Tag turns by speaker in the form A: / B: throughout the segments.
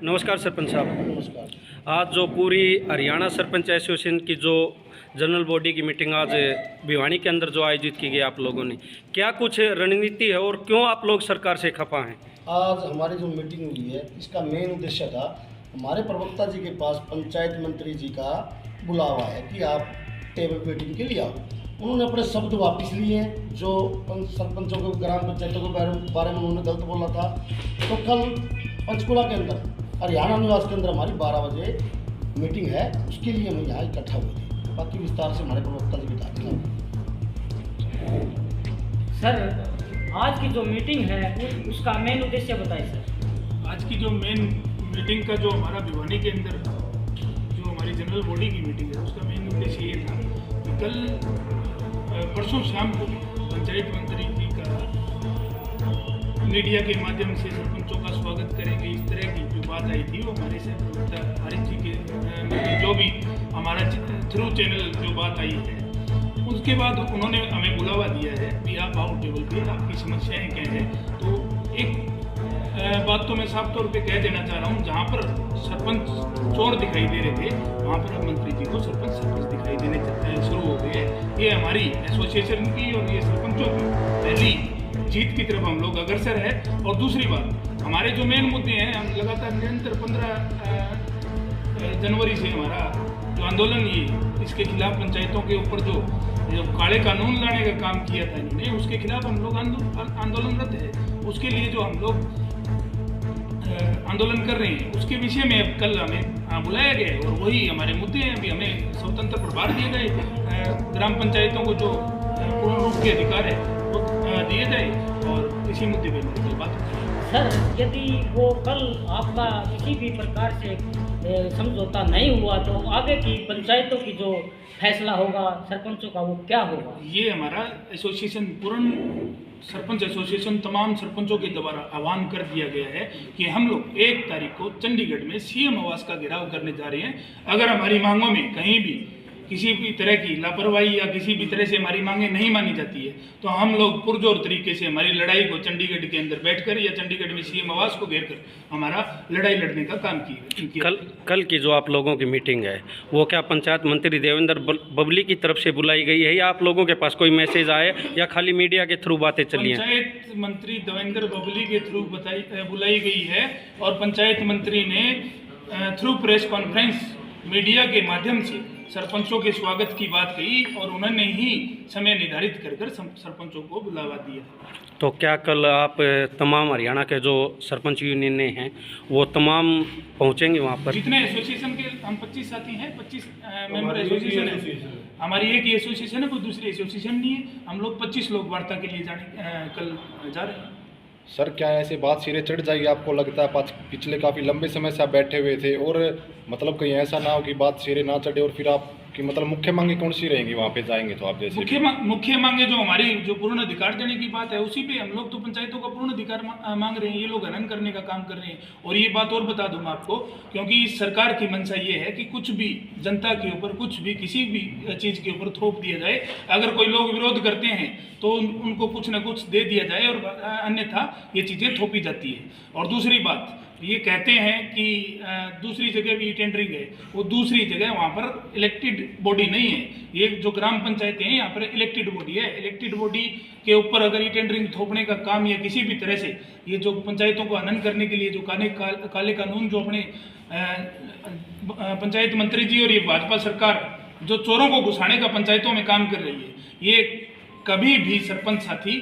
A: नमस्कार सरपंच साहब।
B: नमस्कार।
A: आज जो पूरी हरियाणा सरपंच एसोसिएशन की जो जनरल बॉडी की मीटिंग आज भिवानी के अंदर जो आयोजित की गई आप लोगों ने, क्या कुछ रणनीति है और क्यों आप लोग सरकार से खफा हैं?
B: आज हमारी जो मीटिंग हुई है इसका मेन उद्देश्य था, हमारे प्रवक्ता जी के पास पंचायत मंत्री जी का बुलावा है कि आप टेबल मीटिंग के लिए आओ। उन्होंने अपने शब्द वापस लिए हैं, जो सरपंचों को ग्राम पंचायतों के बारे में उन्होंने गलत बोला था। तो कल पंचकुला के अंदर हरियाणा निवास के अंदर हमारी 12 बजे मीटिंग है, उसके लिए हम यहाँ इकट्ठा हुए थे। बाकी विस्तार से हमारे प्रवक्ता जी बता देंगे।
C: सर, आज की जो मीटिंग है उसका मेन उद्देश्य बताइए सर।
D: आज की जो मेन मीटिंग का जो हमारा भिवानी के अंदर जो हमारी जनरल बॉडी की मीटिंग है उसका मेन उद्देश्य ये था कि कल परसों शाम को पंचायत मंत्री जी का मीडिया के माध्यम से सरपंचों का स्वागत करेंगे, इस तरह की जो बात आई थी वो हमारे से हरीश जी के जो भी हमारा थ्रू चैनल जो बात आई है, उसके बाद उन्होंने हमें बुलावा दिया है कि आप आओ टेबल पे, आपकी समस्याएं क्या हैं। तो एक बात तो मैं साफ तौर पे कह देना चाह रहा हूँ, जहाँ पर सरपंच चोर दिखाई दे रहे थे वहाँ पर अब मंत्री जी को सरपंच दिखाई देने शुरू हो गए। ये हमारी एसोसिएशन की और ये सरपंचों की पहली जीत की तरफ हम लोग अग्रसर है। और दूसरी बात, हमारे जो मेन मुद्दे हैं, हम लगातार निरंतर 15 जनवरी से हमारा जो आंदोलन ये इसके खिलाफ पंचायतों के ऊपर जो काले कानून लाने का काम किया था इन्होंने, उसके खिलाफ हम लोग आंदोलनरत है। उसके लिए जो हम लोग आंदोलन कर रहे हैं उसके विषय में अब कल हमें बुलाया गया है और वही हमारे मुद्दे हैं। अभी हमें स्वतंत्र प्रभार दिए गए, ग्राम पंचायतों को जो पूर्ण रूप के अधिकार है वो दिए जाए और इसी मुद्दे पर हमारी बात होती है।
C: सर, यदि वो कल आपका किसी भी प्रकार से समझौता नहीं हुआ तो आगे की पंचायतों की जो फैसला होगा सरपंचों का वो क्या होगा?
D: ये हमारा एसोसिएशन पूर्ण सरपंच एसोसिएशन तमाम सरपंचों के द्वारा आह्वान कर दिया गया है कि हम लोग 1 तारीख को चंडीगढ़ में सीएम आवास का घेराव करने जा रहे हैं। अगर हमारी मांगों में कहीं भी किसी भी तरह की लापरवाही या किसी भी तरह से हमारी मांगें नहीं मानी जाती है तो हम लोग पुरजोर तरीके से हमारी लड़ाई को चंडीगढ़ के अंदर बैठकर या चंडीगढ़ में सीएम आवास को घेर कर हमारा लड़ाई लड़ने का काम किया।
A: कल की जो आप लोगों की मीटिंग है वो क्या पंचायत मंत्री देवेंद्र बबली की तरफ से बुलाई गई है या आप लोगों के पास कोई मैसेज आए या खाली मीडिया के थ्रू बातें चली हैं?
D: पंचायत मंत्री देवेंद्र बबली के थ्रू बुलाई गई है और पंचायत मंत्री ने थ्रू प्रेस कॉन्फ्रेंस मीडिया के माध्यम से सरपंचों के स्वागत की बात कही और उन्होंने ही समय निर्धारित कर सरपंचों को बुलावा दिया।
A: तो क्या कल आप तमाम हरियाणा के जो सरपंच यूनियन हैं वो तमाम पहुंचेंगे वहां पर?
D: जितने एसोसिएशन के हम 25 साथी हैं, 25 मेंबर एसोसिएशन है। हमारी एक ही एसोसिएशन है, कोई दूसरी एसोसिएशन नहीं है। हम लोग 25 लोग वार्ता के लिए कल जा रहे हैं।
E: सर, क्या ऐसे बात सिरे चढ़ जाएगी आपको लगता है? पिछले काफ़ी लंबे समय से आप बैठे हुए थे और मतलब कहीं ऐसा ना हो कि बात सिरे ना चढ़े और फिर आप कि मतलब मुख्य मांगे कौन सी रहेंगी वहाँ पे जाएंगे तो आप? जैसे
D: मुख्य मांगे जो हमारी जो पूर्ण अधिकार देने की बात है उसी पे हम लोग तो पंचायतों का पूर्ण अधिकार मांग रहे हैं। ये लोग हनन करने का काम कर रहे हैं। और ये बात और बता दूं मैं आपको, क्योंकि सरकार की मंशा ये है कि कुछ भी जनता के ऊपर कुछ भी किसी भी चीज़ के ऊपर थोप दिया जाए। अगर कोई लोग विरोध करते हैं तो उनको कुछ न कुछ दे दिया जाए और अन्यथा ये चीज़ें थोपी जाती है। और दूसरी बात, ये कहते हैं कि दूसरी जगह भी टेंडरिंग है, वो दूसरी जगह वहाँ पर इलेक्टेड बॉडी नहीं है। ये जो ग्राम पंचायतें हैं यहाँ पर इलेक्टेड बॉडी है। इलेक्टेड बॉडी के ऊपर अगर ये टेंडरिंग थोपने का काम या किसी भी तरह से ये जो पंचायतों को हनन करने के लिए जो काले कानून जो अपने पंचायत मंत्री जी और ये भाजपा सरकार जो चोरों को घुसाने का पंचायतों में काम कर रही है, ये कभी भी सरपंच साथी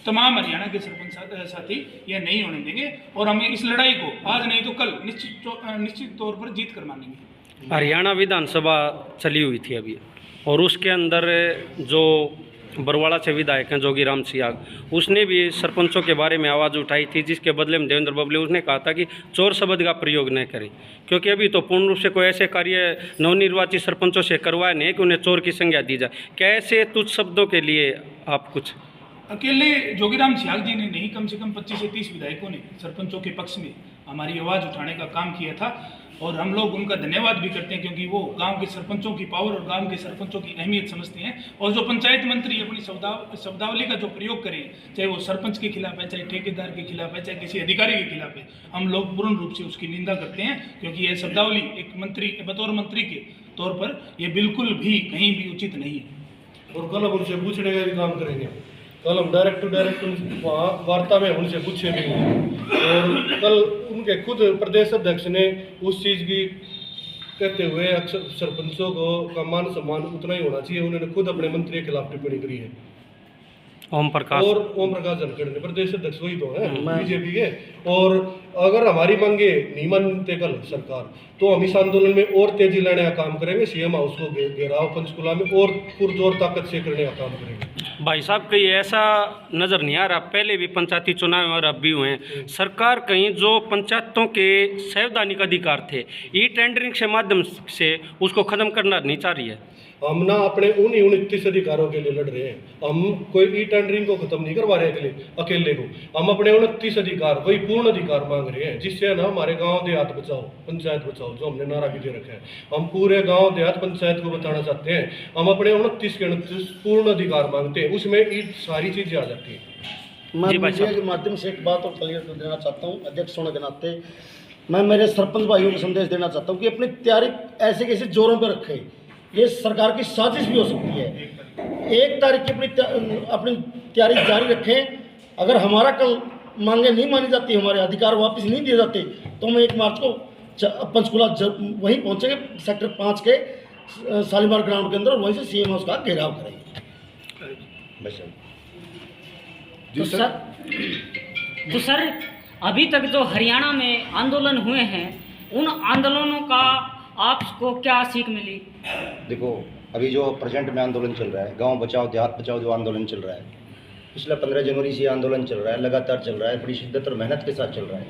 D: तमाम हरियाणा के सरपंच साथी यह नहीं होने देंगे। और हमें इस लड़ाई को आज नहीं तो कल निश्चित तौर पर जीत कर मानेंगे।
A: हरियाणा विधानसभा चली हुई थी अभी और उसके अंदर जो बरवाड़ा से विधायक हैं जोगीराम सियाग, उसने भी सरपंचों के बारे में आवाज़ उठाई थी, जिसके बदले में देवेंद्र बबली उसने कहा था कि चोर शब्द का प्रयोग न करें, क्योंकि अभी तो पूर्ण रूप से कोई ऐसे कार्य नवनिर्वाचित सरपंचों से करवाए नहीं कि उन्हें चोर की संज्ञा दी जाए। क्या ऐसे तुच्छ शब्दों के लिए आप कुछ?
D: अकेले जोगीराम सियाग जी ने नहीं, कम से कम 25 से 30 विधायकों ने सरपंचों के पक्ष में हमारी आवाज़ उठाने का काम किया था और हम लोग उनका धन्यवाद भी करते हैं क्योंकि वो गांव के सरपंचों की पावर और गांव के सरपंचों की अहमियत समझते हैं। और जो पंचायत मंत्री अपनी शब्दावली का जो प्रयोग करें, चाहे वो सरपंच के खिलाफ है, चाहे ठेकेदार के खिलाफ है, चाहे किसी अधिकारी के खिलाफ है, हम लोग पूर्ण रूप से उसकी निंदा करते हैं क्योंकि यह शब्दावली एक मंत्री बतौर मंत्री के तौर पर ये बिल्कुल भी कहीं भी उचित नहीं है।
F: और कल हम उनसे पूछने का भी काम करेंगे। कल हम डायरेक्ट टू डायरेक्ट वहाँ वार्ता में उनसे पूछे भी होंगे और कल उनके खुद प्रदेश अध्यक्ष ने उस चीज़ की कहते हुए अक्सर सरपंचों को का मान सम्मान उतना ही होना चाहिए, उन्होंने खुद अपने मंत्री के खिलाफ टिप्पणी करी है।
A: ओम प्रकाश
F: धनखड़ ने, प्रदेश अध्यक्ष वही तो है बीजेपी के। और अगर हमारी मांगे नहीं मानते कल सरकार, तो हम इस आंदोलन में और तेजी लाने का काम करेंगे। सीएम हाउस को घेराव पंचकुला में और पुरजोर ताकत से करने का काम करेंगे।
A: भाई साहब, कहीं ऐसा नज़र नहीं आ रहा, पहले भी पंचायती चुनाव और अब भी हुए हैं, सरकार कहीं जो पंचायतों के संवैधानिक अधिकार थे ई टेंडरिंग के माध्यम से उसको ख़त्म करना नहीं चाह रही है।
F: हम ना अपने उन 29 अधिकारों के लिए लड़ रहे हैं, हम कोई ई टेंडरिंग को खत्म नहीं करवा रहे अकेले को, हम अपने 29 अधिकार वही पूर्ण अधिकार मांग रहे हैं, जिससे ना हमारे गांव देहात बचाओ पंचायत बचाओ जो हमने नारा भी दे रखा है, हम पूरे गांव देहात पंचायत को बताना चाहते हैं। हम अपने 29 के 29 पूर्ण अधिकार मांगते हैं, उसमें ये सारी चीज़ें आ जाती हैं।
B: मैं मीडिया के माध्यम से एक बात और क्लियर कर देना चाहता हूँ, अध्यक्ष होने के नाते मैं मेरे सरपंच भाइयों को संदेश देना चाहता हूँ कि अपनी तैयारी ऐसे कैसे जोरों पर रखें। ये सरकार की साजिश भी हो सकती है। 1 तारीख की अपनी तैयारी जारी रखें। अगर हमारा कल मांगे नहीं मानी जाती, हमारे अधिकार वापस नहीं दिए जाते, तो हम 1 मार्च को पंचकुला वहीं पहुंचेंगे सेक्टर 5 के शालीमार ग्राउंड के अंदर और वहीं से सीएम हाउस का घेराव करेंगे।
C: तो सर अभी तक जो हरियाणा में आंदोलन हुए हैं, उन आंदोलनों का आपको क्या सीख मिली?
G: देखो, अभी जो प्रेजेंट में आंदोलन चल रहा है, गांव बचाओ देहात बचाओ जो आंदोलन चल रहा है, पिछला 15 जनवरी से आंदोलन चल रहा है, लगातार चल रहा है, बड़ी शिद्दत और मेहनत के साथ चल रहा है।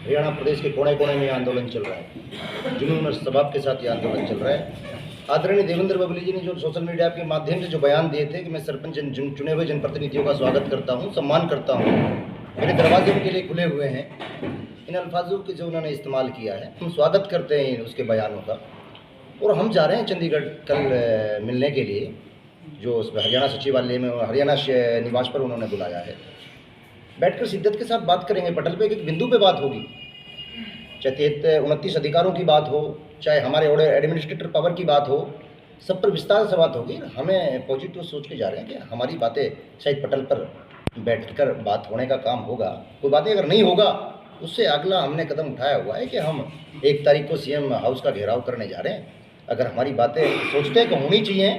G: हरियाणा प्रदेश के कोने कोने में ये आंदोलन चल रहा है, जुनून और स्वभाव के साथ ये आंदोलन चल रहा है। आदरणीय देवेंद्र बबली जी ने जो सोशल मीडिया के माध्यम से जो बयान दिए थे कि मैं सरपंच चुने हुए जनप्रतिनिधियों का स्वागत करता हूँ, सम्मान करता हूँ, मेरे दरवाजे उनके लिए खुले हुए हैं, इन अल्फाजों के जो उन्होंने इस्तेमाल किया है, हम स्वागत करते हैं उसके बयानों का। और हम जा रहे हैं चंडीगढ़ कल मिलने के लिए, जो हरियाणा सचिवालय में हरियाणा निवास पर उन्होंने बुलाया है। बैठकर शिद्दत के साथ बात करेंगे, पटल पे एक बिंदु पे बात होगी, चाहे 29 अधिकारों की बात हो, चाहे हमारे एडमिनिस्ट्रेटर पावर की बात हो, सब पर विस्तार से बात होगी। हमें पॉजिटिव सोच के जा रहे हैं कि हमारी बातें शायद पटल पर बैठकर बात होने का काम होगा। कोई बातें अगर नहीं होगा, उससे अगला हमने कदम उठाया हुआ है कि हम 1 तारीख को सीएम हाउस का घेराव करने जा रहे हैं। अगर हमारी बातें सोचते हैं कि होनी चाहिए,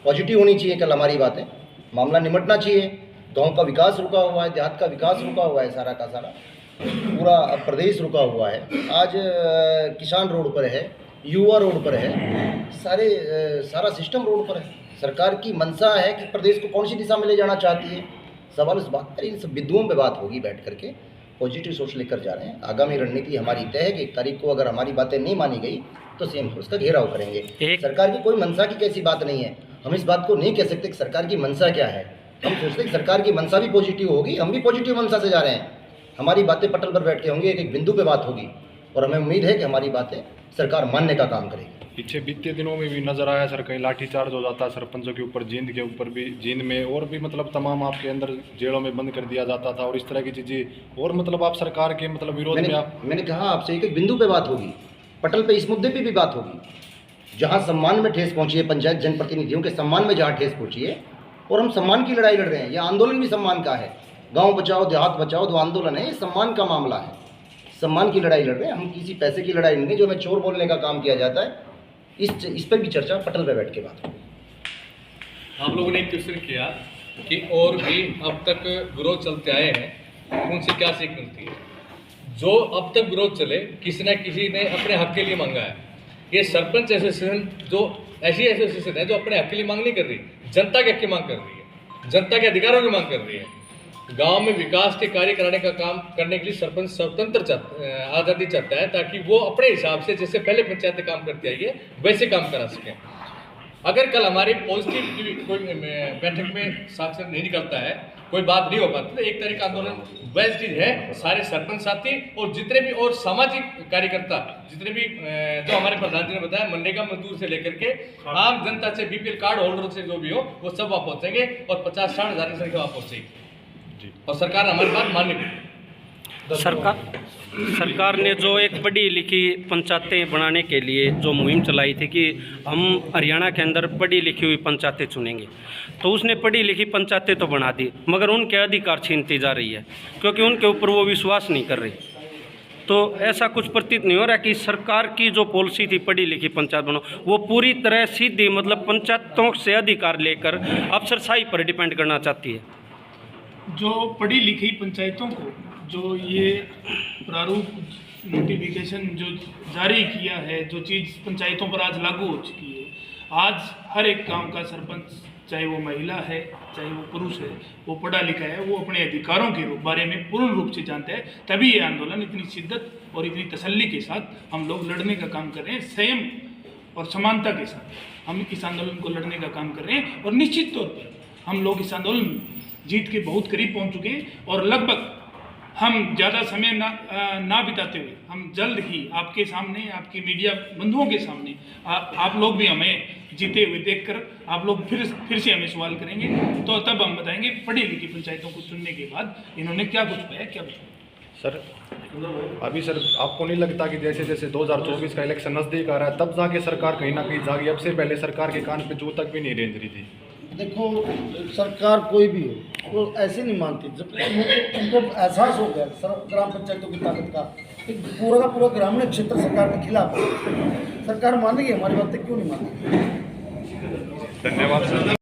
G: पॉजिटिव होनी चाहिए, कल हमारी बातें, मामला निमटना चाहिए। गांव का विकास रुका हुआ है, देहात का विकास रुका हुआ है, सारा का सारा पूरा प्रदेश रुका हुआ है। आज किसान रोड पर है, युवा रोड पर है, सारा सिस्टम रोड पर है। सरकार की मंशा है कि प्रदेश को कौन सी दिशा में ले जाना चाहती है। सवाल इस बात पर, इन सब बिंदुओं पर बात होगी बैठ करके, पॉजिटिव सोच लेकर जा रहे हैं। आगामी रणनीति हमारी तय है कि 1 तारीख को अगर हमारी बातें नहीं मानी गई तो सीएम हाउस का घेराव करेंगे। सरकार की कोई मंशा की कैसी बात नहीं है, हम इस बात को नहीं कह सकते कि सरकार की मंशा क्या है। हम सोचते हैं कि सरकार की मंशा भी पॉजिटिव होगी, हम भी पॉजिटिव मंशा से जा रहे हैं। हमारी बातें पटल पर बैठ के होंगी, एक बिंदु पे बात होगी और हमें उम्मीद है कि हमारी बातें सरकार मानने का काम करेगी।
E: पीछे बीते दिनों में भी नजर आया सर, कहीं लाठीचार्ज हो जाता है सरपंचों के ऊपर, जींद के ऊपर भी, जींद में और भी मतलब तमाम आपके अंदर जेलों में बंद कर दिया जाता था और इस तरह की चीज़ें। और मतलब आप सरकार के मतलब विरोध में
G: मैंने कहा आपसे एक बिंदु पे बात होगी, पटल पे इस मुद्दे पे भी बात होगी, जहाँ सम्मान में ठेस पहुँची है, पंचायत जनप्रतिनिधियों के सम्मान में जहाँ ठेस पहुँची है, और हम सम्मान की लड़ाई लड़ रहे हैं। यह आंदोलन भी सम्मान का है, गाँव बचाओ देहात बचाओ जो आंदोलन है, ये सम्मान का मामला है, सम्मान की लड़ाई लड़ रहे हैं हम, किसी पैसे की लड़ाई नहीं, जो हमें चोर बोलने का काम किया जाता है। इस पर भी चर्चा पटल पे बैठ के बात हो।
H: आप लोगों ने एक क्वेश्चन किया कि और भी अब तक विरोध चलते आए हैं, उनसे क्या सीख मिलती है। जो अब तक विरोध चले, किसी न किसी ने अपने हक के लिए मांगा है। ये सरपंच एसोसिएशन जो ऐसी एसोसिएशन है जो अपने हक के लिए मांग नहीं कर रही, जनता के हक की मांग कर रही है, जनता के अधिकारों की मांग कर रही है। गांव में विकास के कार्य कराने का काम करने के लिए सरपंच स्वतंत्र आज़ादी चाहता है, ताकि वो अपने हिसाब से जैसे पहले पंचायतें काम करती आई है वैसे काम करा सकें। अगर कल हमारी पॉजिटिव कोई बैठक में साक्ष्य नहीं निकलता है कोई बात नहीं हो पाती। तो एक तरह का आंदोलन वैसे चीज है, सारे सरपंच साथी और जितने भी और सामाजिक कार्यकर्ता, जितने भी जो हमारे प्रधान जी ने बताया, मनरेगा मजदूर से लेकर के आम जनता से, बीपीएल कार्ड होल्डर से जो भी हो, वो सब वहाँ पहुंचेंगे और 50-60 हज़ार की संख्या वहाँ पहुंचेगी और सरकार हमारी बात मानेगी।
A: सरकार ने जो एक पढ़ी लिखी पंचायतें बनाने के लिए जो मुहिम चलाई थी कि हम हरियाणा के अंदर पढ़ी लिखी हुई पंचायतें चुनेंगे, तो उसने पढ़ी लिखी पंचायतें तो बना दी, मगर उनके अधिकार छीनती जा रही है क्योंकि उनके ऊपर वो विश्वास नहीं कर रही। तो ऐसा कुछ प्रतीत नहीं हो रहा कि सरकार की जो पॉलिसी थी पढ़ी लिखी पंचायत बनाओ, वो पूरी तरह सीधी मतलब पंचायतों से अधिकार लेकर अफसरशाही पर डिपेंड करना चाहती है।
D: जो पढ़ी लिखी पंचायतों को जो ये प्रारूप नोटिफिकेशन जो जारी किया है, जो चीज़ पंचायतों पर आज लागू हो चुकी है, आज हर एक गांव का सरपंच, चाहे वो महिला है चाहे वो पुरुष है, वो पढ़ा लिखा है, वो अपने अधिकारों के बारे में पूर्ण रूप से जानता है। तभी ये आंदोलन इतनी शिद्दत और इतनी तसल्ली के साथ हम लोग लड़ने का काम कर रहे हैं, संयम और समानता के साथ हम इस आंदोलन को लड़ने का काम कर रहे हैं। और निश्चित तौर पर हम लोग इस आंदोलन में जीत के बहुत करीब पहुंच चुके हैं और लगभग हम ज़्यादा समय ना बिताते हुए हम जल्द ही आपके सामने, आपकी मीडिया बंधुओं के सामने, आप लोग भी हमें जीते हुए देखकर आप लोग फिर से हमें सवाल करेंगे, तो तब हम बताएंगे पढ़ी लिखी पंचायतों को चुनने के बाद इन्होंने क्या कुछ पाया, क्या कुछ।
E: सर अभी सर आपको नहीं लगता कि जैसे जैसे 2024 का इलेक्शन नज़दीक आ रहा है तब जाके सरकार कहीं ना कहीं जागी? अब से पहले सरकार के कान पे जू तक भी नहीं रेंज रही थी।
B: देखो, सरकार कोई भी हो वो ऐसे नहीं मानती। जब उनको एहसास हो गया ग्राम पंचायतों की ताकत का, एक पूरा का पूरा ग्रामीण क्षेत्र सरकार के खिलाफ है, सरकार मानेगी हमारी बातें क्यों नहीं मानेगी।
E: धन्यवाद सर।